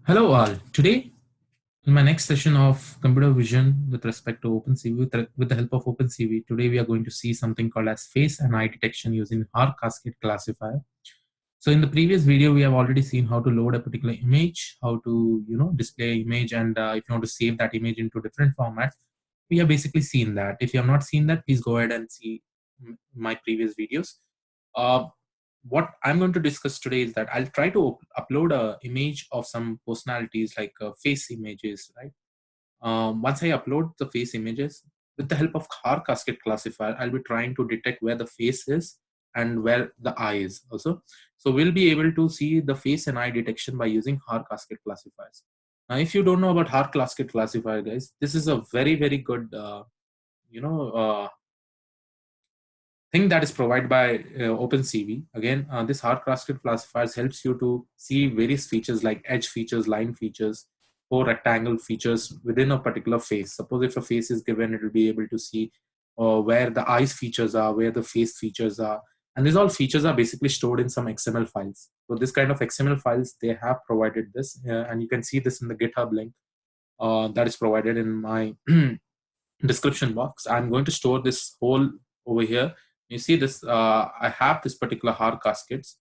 Hello all. Today, in my next session of computer vision with respect to OpenCV, with the help of OpenCV, today we are going to see something called as face and eye detection using HAAR Cascade Classifier. So in the previous video, we have already seen how to load a particular image, how to display image, and if you want to save that image into different formats, we have basically seen that. If you have not seen that, please go ahead and see my previous videos. Uh, what I'm going to discuss today is that I'll try to upload a image of some personalities like face images, right? Once I upload the face images, with the help of HAAR Cascade Classifier, I'll be trying to detect where the face is and where the eye is also. So we'll be able to see the face and eye detection by using HAAR Cascade Classifiers. Now, if you don't know about HAAR Cascade Classifier, guys, this is a very, very good, thing that is provided by OpenCV. Again, this HAAR Cascade Classifiers helps you to see various features like edge features, line features, or rectangle features within a particular face. Suppose if a face is given, it will be able to see where the eyes features are, where the face features are. And these all features are basically stored in some XML files. So this kind of XML files, they have provided this, and you can see this in the GitHub link that is provided in my description box. I'm going to store this whole over here. You see this, I have this particular HAAR cascades.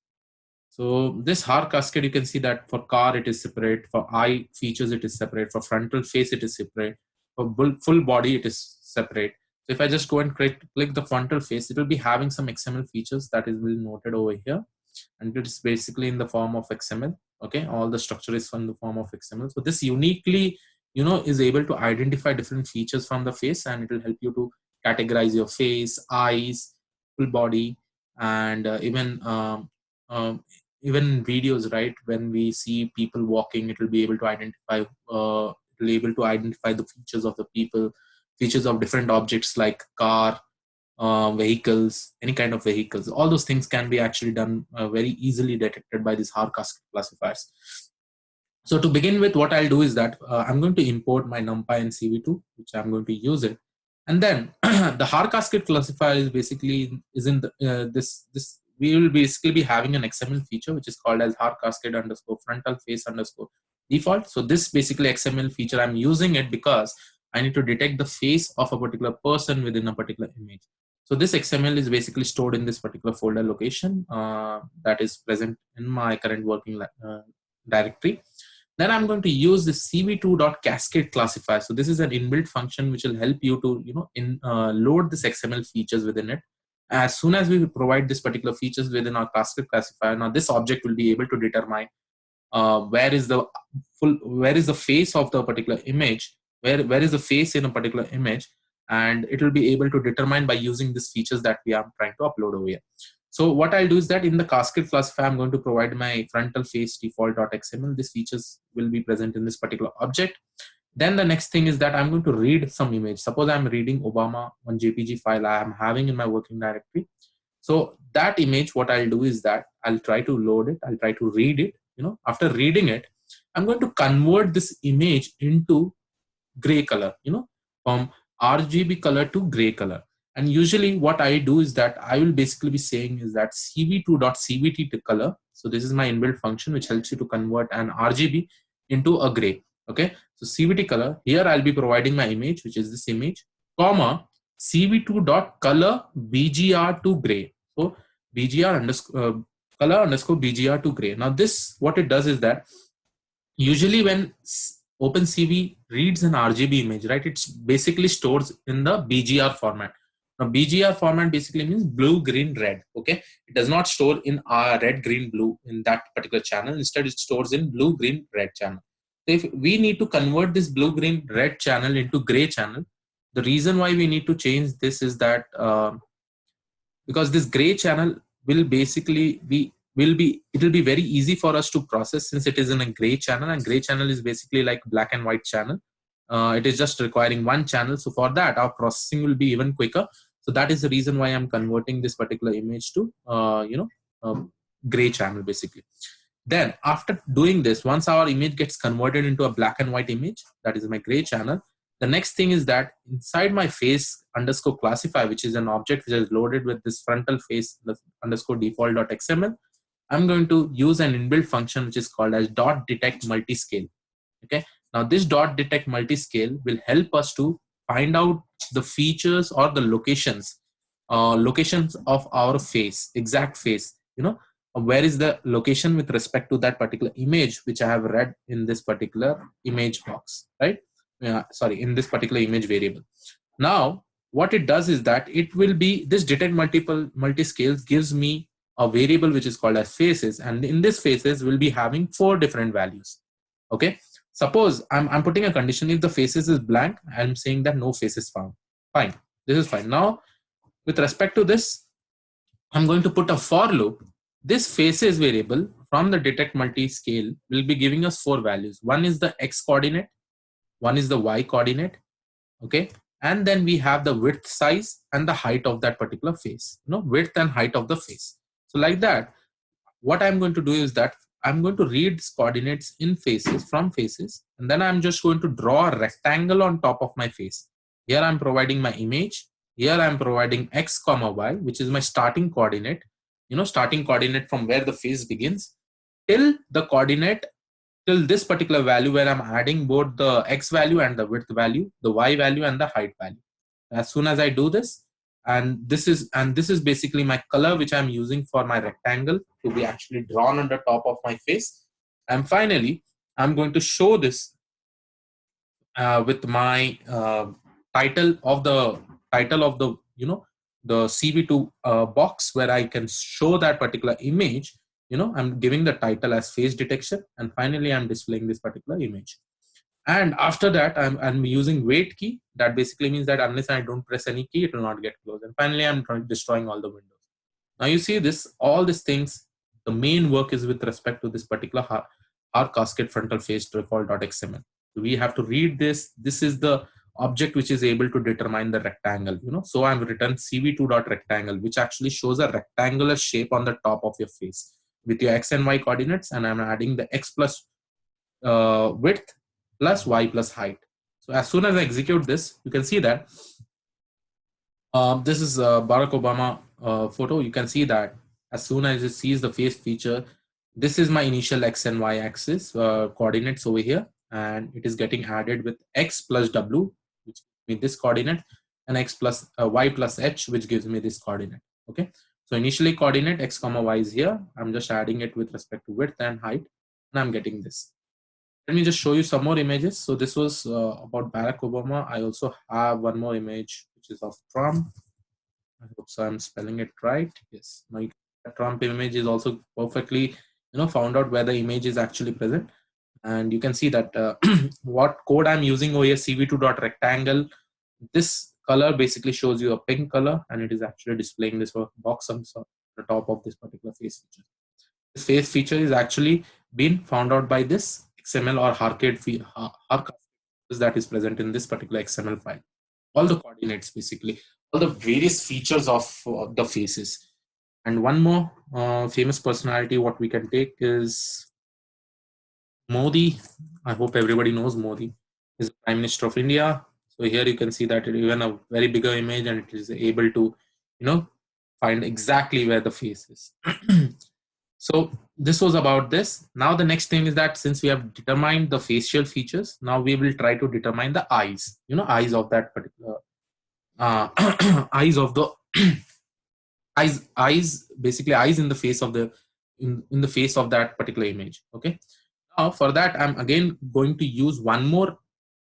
So this HAAR cascade, you can see that for car, it is separate. For eye features, it is separate. For frontal face, it is separate. For full body, it is separate. So if I just go and click the frontal face, it will be having some XML features that is well noted over here. And it is basically in the form of XML. Okay, all the structure is from the form of XML. So this uniquely, is able to identify different features from the face, and it will help you to categorize your face, eyes, full body, and even videos, right? When we see people walking, it will be able to identify the features of the people, features of different objects like car, vehicles, any kind of vehicles. All those things can be actually done very easily detected by these HAAR classifiers. So to begin with, what I'll do is that I'm going to import my NumPy and CV2, which I'm going to use it. And then the HAAR Cascade Classifier is basically in the, this we will basically be having an XML feature, which is called as HAAR Cascade underscore frontal face underscore default. So this basically XML feature, I'm using it because I need to detect the face of a particular person within a particular image. So this XML is basically stored in this particular folder location that is present in my current working directory. Then I'm going to use the cv2.cascade classifier. So this is an inbuilt function which will help you to load this XML features within it. As soon as we provide this particular features within our cascade classifier, now this object will be able to determine where is the face of the particular image, where is the face in a particular image, and it will be able to determine by using these features that we are trying to upload over here. So what I'll do is that in the cascade classifier, I'm going to provide my frontal face default.xml. These features will be present in this particular object. Then the next thing is that I'm going to read some image. Suppose I'm reading Obama, one JPG file I am having in my working directory. So that image, what I'll do is that I'll try to load it. I'll try to read it. After reading it, I'm going to convert this image into gray color, from RGB color to gray color. And usually what I do is that I will basically be saying is that cv2.cvt to color. So this is my inbuilt function which helps you to convert an RGB into a gray. Okay, so cvt color, here I'll be providing my image, which is this image, comma cv2.color bgr to gray. So bgr underscore color underscore bgr to gray. Now this, what it does is that usually when OpenCV reads an RGB image, right, it's basically stores in the BGR format. Now BGR format basically means blue, green, red. Okay, it does not store in red, green, blue in that particular channel. Instead, it stores in blue, green, red channel. So if we need to convert this blue, green, red channel into gray channel, the reason why we need to change this is that because this gray channel will basically it will be very easy for us to process since it is in a gray channel, and gray channel is basically like black and white channel. It is just requiring one channel. So for that, our processing will be even quicker. So that is the reason why I'm converting this particular image to gray channel basically. Then after doing this, once our image gets converted into a black and white image, that is my gray channel, the next thing is that inside my face underscore classifier, which is an object which is loaded with this frontal face underscore default.xml, I'm going to use an inbuilt function which is called as dot detect multiscale. Okay. Now this dot detect multiscale will help us to find out the features or the locations of our face, exact face. Where is the location with respect to that particular image which I have read in this particular image box, right? Sorry, in this particular image variable. Now what it does is that it will be this detect multiscales gives me a variable which is called as faces, and in this faces will be having 4 different values. Okay. Suppose I'm putting a condition. If the faces is blank, I'm saying that no face is found. Fine. This is fine. Now with respect to this, I'm going to put a for loop. This faces variable from the detect multi-scale will be giving us 4 values. One is the x coordinate, one is the y coordinate, okay, and then we have the width size and the height of that particular face. Width and height of the face. So like that, what I'm going to do is that I'm going to read coordinates in faces from faces, and then I'm just going to draw a rectangle on top of my face. Here I'm providing my image. Here I'm providing x comma y, which is my starting coordinate. Starting coordinate from where the face begins till the coordinate till this particular value where I'm adding both the x value and the width value, the y value and the height value. As soon as I do this, and this is basically my color which I'm using for my rectangle to be actually drawn on the top of my face. And finally, I'm going to show this with my title of the the CV2 box, where I can show that particular image. I'm giving the title as face detection, and finally I'm displaying this particular image. And after that, I'm using wait key. That basically means that unless I don't press any key, it will not get closed. And finally, I'm destroying all the windows. Now you see this, all these things, the main work is with respect to this particular HAAR Cascade frontal face recall.xml. We have to read this. This is the object which is able to determine the rectangle. So I've written cv2.rectangle, which actually shows a rectangular shape on the top of your face with your x and y coordinates, and I'm adding the x plus width plus y plus height. So as soon as I execute this, you can see that this is Barack Obama photo. You can see that as soon as it sees the face feature, this is my initial x and y axis coordinates over here, and it is getting added with x plus w, which gives me this coordinate, and x plus y plus h, which gives me this coordinate. Okay, so initially coordinate x comma y is here. I'm just adding it with respect to width and height, and I'm getting this. Let me just show you some more images. So this was about Barack Obama. I also have one more image which is of Trump. I hope so I'm spelling it right. Yes, my Trump image is also perfectly found out where the image is actually present. And you can see that what code I'm using over here, cv2.rectangle. This color basically shows you a pink color, and it is actually displaying this box on the top of this particular face feature. This face feature is actually been found out by this XML or HAAR that is present in this particular XML file. All the coordinates, basically, all the various features of the faces. And one more famous personality, what we can take is Modi. I hope everybody knows Modi is the Prime Minister of India. So here you can see that even a very bigger image, and it is able to, find exactly where the face is. So this was about this. Now the next thing is that since we have determined the facial features, now we will try to determine the eyes. Eyes of that particular eyes of the eyes, basically eyes in the face of the in the face of that particular image. Okay. Now for that, I'm again going to use one more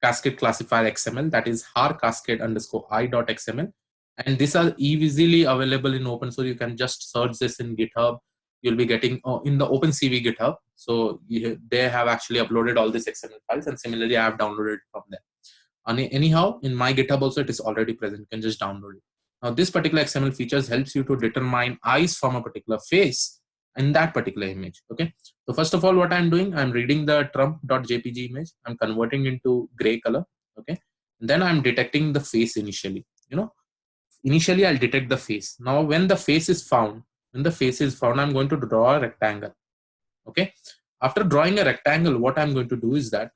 cascade classifier XML, that is HAAR Cascade _i.xml, and these are easily available in open source. You can just search this in GitHub. You'll be getting in the OpenCV GitHub. So they have actually uploaded all these XML files, and similarly I have downloaded it from there. Anyhow, in my GitHub also it is already present. You can just download it. Now this particular XML features helps you to determine eyes from a particular face in that particular image. Okay. So first of all, what I'm doing, I'm reading the Trump.jpg image. I'm converting into gray color. Okay. And then I'm detecting the face initially. Initially I'll detect the face. Now when the face is found, I'm going to draw a rectangle. Okay. After drawing a rectangle, what I'm going to do is that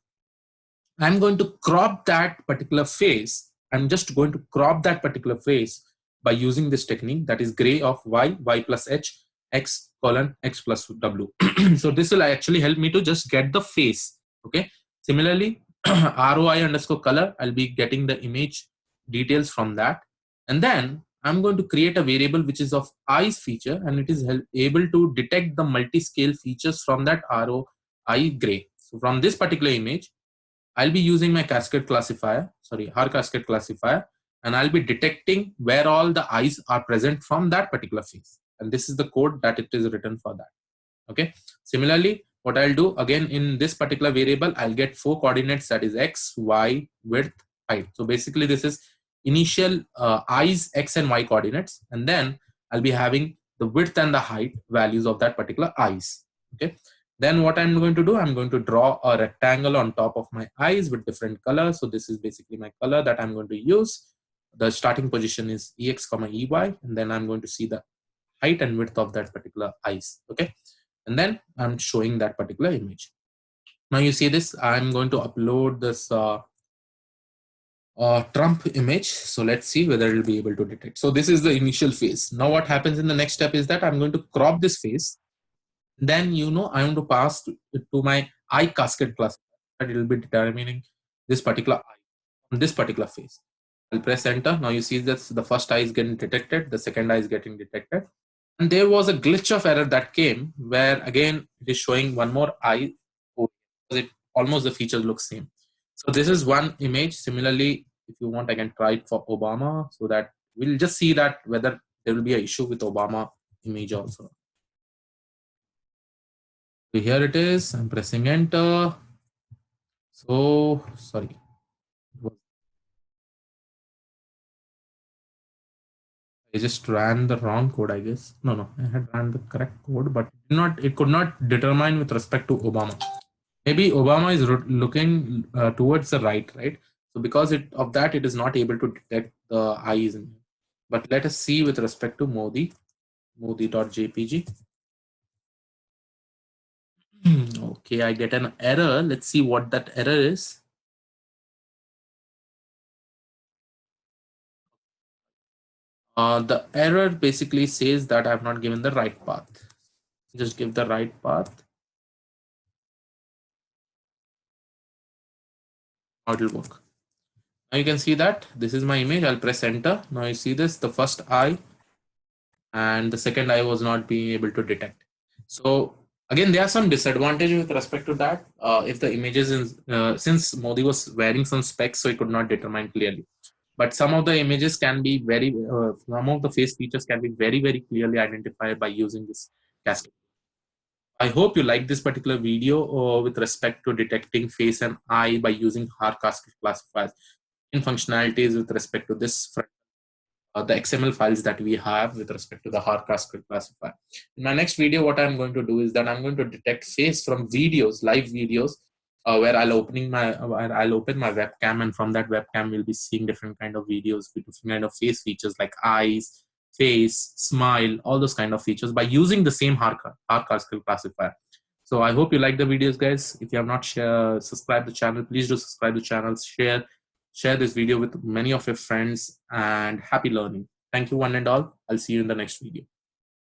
I'm going to crop that particular face. I'm just going to crop that particular face by using this technique, that is gray of y plus h, x colon x plus w. So this will actually help me to just get the face. Okay. Similarly, ROI underscore color, I'll be getting the image details from that. And then I'm going to create a variable which is of eyes feature, and it is able to detect the multi-scale features from that ROI gray. So from this particular image, I'll be using my cascade classifier, sorry, HAAR Cascade Classifier, and I'll be detecting where all the eyes are present from that particular face. And this is the code that it is written for that. Okay. Similarly, what I'll do again in this particular variable, I'll get 4 coordinates, that is x, y, width, height. So basically this is initial eyes, x and y coordinates, and then I'll be having the width and the height values of that particular eyes. Okay. Then what I'm going to do, I'm going to draw a rectangle on top of my eyes with different colors. So this is basically my color that I'm going to use. The starting position is ex comma ey, and then I'm going to see the height and width of that particular eyes. Okay. And then I'm showing that particular image. Now you see this, I'm going to upload this Trump image. So let's see whether it'll be able to detect. So this is the initial phase. Now what happens in the next step is that I'm going to crop this face. Then, I want to pass to my eye cascade classifier. It will be determining this particular eye on this particular face. I'll press enter. Now you see that the first eye is getting detected, the second eye is getting detected. And there was a glitch of error that came where again it is showing one more eye. It almost the features look same. So this is one image. Similarly, if you want, I can try it for Obama, so that we'll just see that whether there will be an issue with Obama image also. So here it is. I'm pressing enter. So sorry. I just ran the wrong code, I guess. No, I had ran the correct code, but it could not determine with respect to Obama. Maybe Obama is looking towards the right? So because of that, it is not able to detect the eyes. But let us see with respect to Modi.jpg. Okay, I get an error. Let's see what that error is. The error basically says that I have not given the right path. Just give the right path. How it will work. Now you can see that this is my image. I'll press enter. Now you see this, the first eye and the second eye was not being able to detect. So again, there are some disadvantages with respect to that. If the images, since Modi was wearing some specs, so he could not determine clearly. But some of the images can be some of the face features can be very, very clearly identified by using this cascade. I hope you like this particular video with respect to detecting face and eye by using HAAR Cascade classifiers in functionalities with respect to this the XML files that we have with respect to the HAAR Cascade classifier. In my next video, what I'm going to do is that I'm going to detect face from videos, live videos, where I'll open my webcam, and from that webcam we'll be seeing different kind of videos with different kind of face features like eyes, face, smile, all those kind of features by using the same HAAR Cascade classifier. So I hope you like the videos, guys. If you have not subscribed the channel, please do subscribe the channel, share this video with many of your friends, and happy learning. Thank you one and all. I'll see you in the next video.